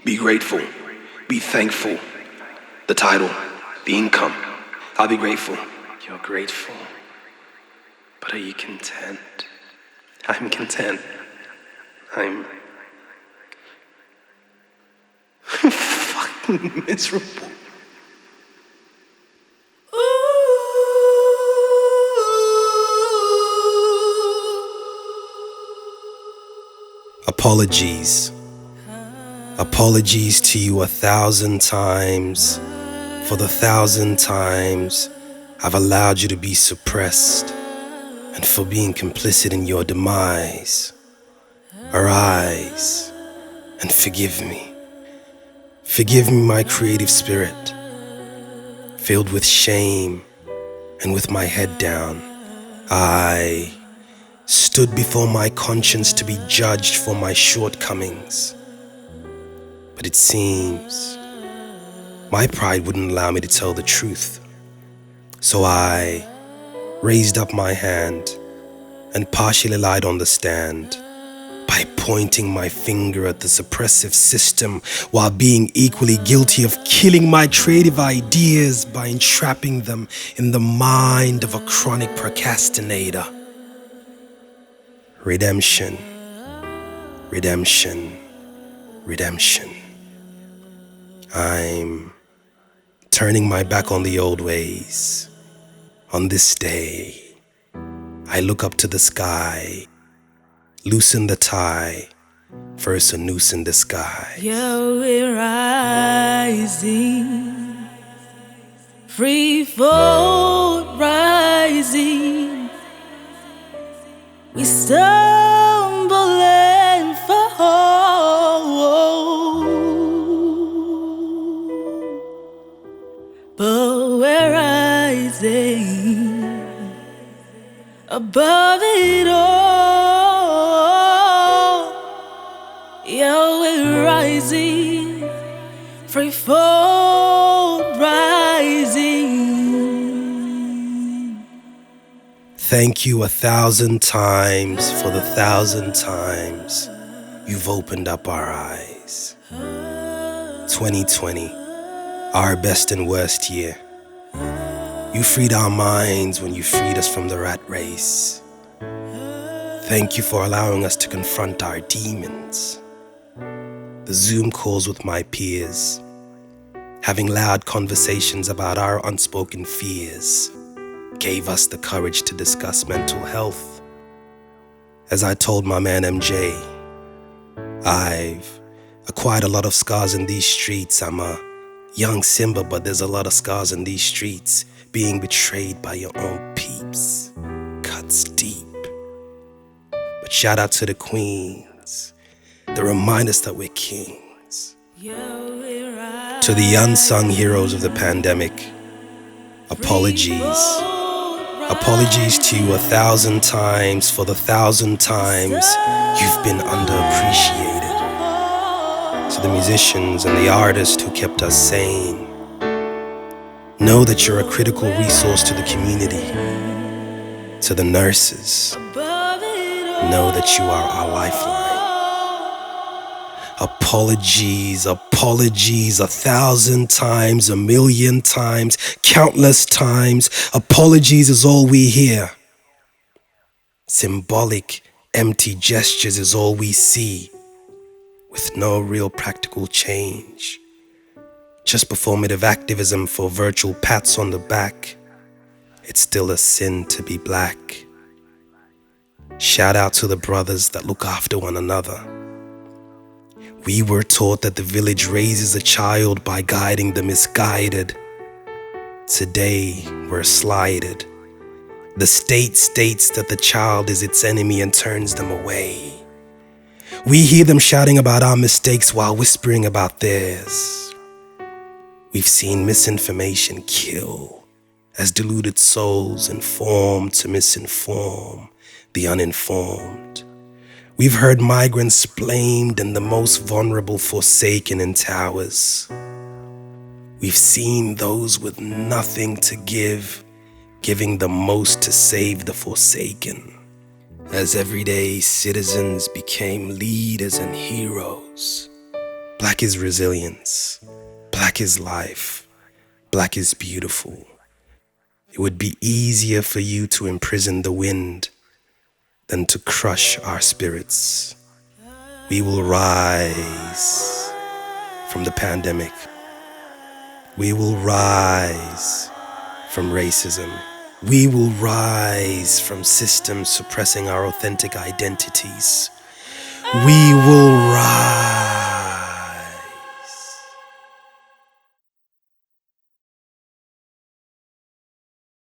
Be grateful. Be thankful. The title, the income. I'll be grateful. You're grateful. But are you content? I'm content. I'm fucking miserable. Apologies. Apologies to you 1,000 times for the 1,000 times I've allowed you to be suppressed and for being complicit in your demise. Arise and forgive me. Forgive me, my creative spirit, filled with shame and with my head down. I stood before my conscience to be judged for my shortcomings. But it seems my pride wouldn't allow me to tell the truth. So I raised up my hand and partially lied on the stand by pointing my finger at the suppressive system while being equally guilty of killing my creative ideas by entrapping them in the mind of a chronic procrastinator. Redemption, redemption, redemption. I'm turning my back on the old ways. On this day, I look up to the sky, loosen the tie, first a noose in the sky. Yeah, we're rising, free fall rising. We stumble and fall, but we're rising above it all. Yeah, we're rising, free fall rising. Thank you 1,000 times for the 1,000 times you've opened up our eyes. 2020, our best and worst year. You freed our minds when you freed us from the rat race. Thank you for allowing us to confront our demons. The Zoom calls with my peers, having loud conversations about our unspoken fears, gave us the courage to discuss mental health. As I told my man MJ, I've acquired a lot of scars in these streets. I'm a young Simba, but there's a lot of scars in these streets. Being betrayed by your own peeps cuts deep. But shout out to the queens, they remind us that we're kings. To the unsung heroes of the pandemic, apologies. Apologies to you 1,000 times for the 1,000 times you've been underappreciated. To the musicians and the artists who kept us sane, know that you're a critical resource to the community. To the nurses, know that you are our lifeline. Apologies, apologies 1,000 times, 1,000,000 times, countless times. Apologies is all we hear. Symbolic, empty gestures is all we see, with no real practical change. Just performative activism for virtual pats on the back. It's still a sin to be black. Shout out to the brothers that look after one another. We were taught that the village raises a child by guiding the misguided. Today, we're slighted. The state states that the child is its enemy and turns them away. We hear them shouting about our mistakes while whispering about theirs. We've seen misinformation kill as deluded souls inform to misinform the uninformed. We've heard migrants blamed and the most vulnerable forsaken in towers. We've seen those with nothing to give, giving the most to save the forsaken. As everyday citizens became leaders and heroes, Black is resilience. Black is life. Black is beautiful. It would be easier for you to imprison the wind than to crush our spirits. We will rise from the pandemic. We will rise from racism. We will rise from systems suppressing our authentic identities. We will rise